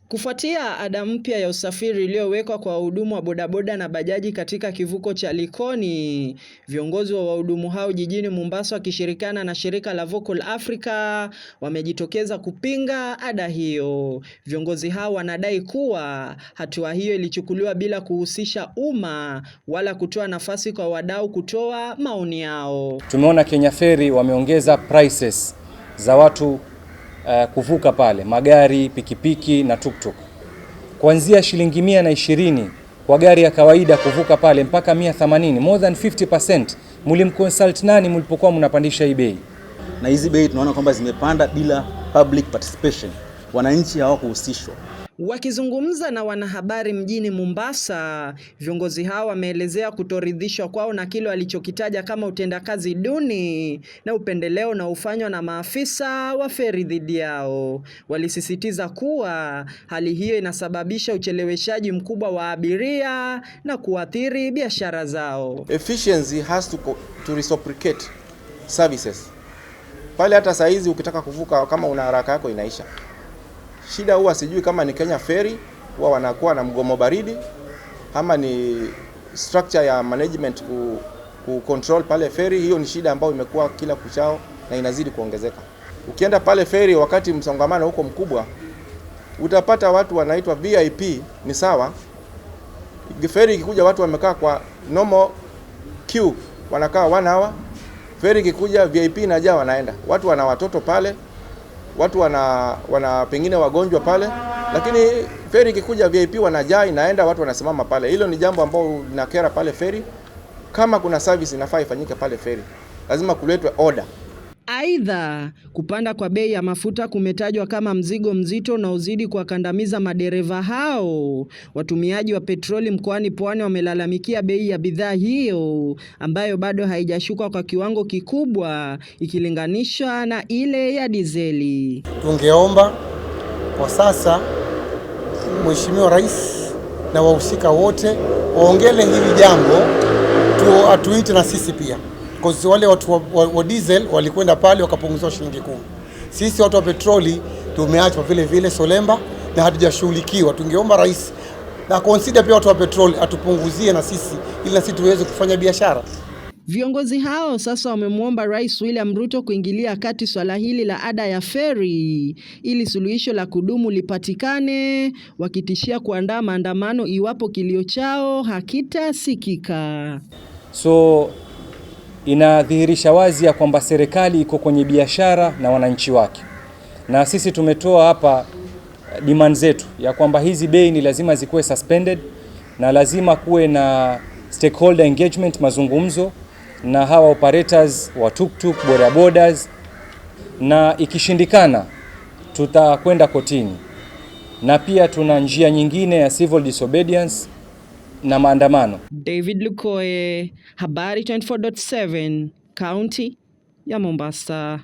Kufuatia ada mpya ya usafiri iliyowekwa kwa wahudumu wa bodaboda na bajaji katika kivuko cha Likoni, viongozi wa wahudumu hao jijini Mombasa wakishirikiana na shirika la Vocal Africa wamejitokeza kupinga ada hiyo. Viongozi hao wanadai kuwa hatua hiyo ilichukuliwa bila kuhusisha umma wala kutoa nafasi kwa wadau kutoa maoni yao. Tumeona Kenya Ferry wameongeza prices za watu kuvuka pale, magari, pikipiki na tuktuk. Kuanzia shilingi 120 kwa gari ya kawaida kuvuka pale mpaka 180, more than 50%. Mlimconsult nani mlipokuwa mnapandisha hii bei? Na hizi bei tunaona kwamba zimepanda bila public participation. Wananchi hawakuhusishwa. Wakizungumza na wanahabari mjini Mombasa, viongozi hao wameelezea kutoridhishwa kwao na kile walichokitaja kama utendakazi duni na upendeleo na ufanywa na maafisa wa feri dhidi yao. Walisisitiza kuwa hali hiyo inasababisha ucheleweshaji mkubwa wa abiria na kuathiri biashara zao. Efficiency has to reciprocate services. Pale hata saa hizi ukitaka kuvuka kama una haraka yako inaisha. Shida huwa sijui kama ni Kenya Ferry huwa wanakuwa na mgomo baridi ama ni structure ya management ku control pale ferry. Hiyo ni shida ambayo imekuwa kila kuchao na inazidi kuongezeka. Ukienda pale ferry wakati msongamano huko mkubwa, utapata watu wanaitwa VIP ni sawa. Ferry ikikuja watu wamekaa kwa normal queue wanakaa 1 hour. Ferry ikikuja VIP inajaa wanaenda. Watu wana watoto pale. Watu wana pengine wagonjwa pale, lakini ferry ikikuja VIP wanajaa inaenda, watu wanasimama pale. Hilo ni jambo ambalo linakera pale ferry. Kama kuna service inafaa ifanyike pale ferry, lazima kuletwe order. Aidha, kupanda kwa bei ya mafuta kumetajwa kama mzigo mzito unaozidi kuwakandamiza madereva hao. Watumiaji wa petroli mkoani Pwani wamelalamikia bei ya bidhaa hiyo ambayo bado haijashuka kwa kiwango kikubwa ikilinganishwa na ile ya dizeli. Tungeomba kwa sasa Mheshimiwa Rais na wahusika wote waongele hili jambo, atuite na sisi pia. Kwa wale watu wa diesel walikwenda pale wakapunguzwa shilingi 10. Sisi watu wa petroli tumeachwa vile vile solemba na hatujashughulikiwa. Tungeomba rais na consider pia watu wa petroli atupunguzie na sisi ili na sisi tuweze kufanya biashara. Viongozi hao sasa wamemwomba Rais William Ruto kuingilia kati swala hili la ada ya ferry ili suluhisho la kudumu lipatikane, wakitishia kuandaa maandamano iwapo kilio chao hakitasikika. So inadhihirisha wazi ya kwamba serikali iko kwenye biashara na wananchi wake. Na sisi tumetoa hapa demand zetu ya kwamba hizi bei ni lazima zikuwe suspended na lazima kuwe na stakeholder engagement, mazungumzo na hawa operators wa tuktuk, bodabodas, na ikishindikana tutakwenda kotini. Na pia tuna njia nyingine ya civil disobedience na maandamano. David Lukoye, Habari 24.7, County ya Mombasa.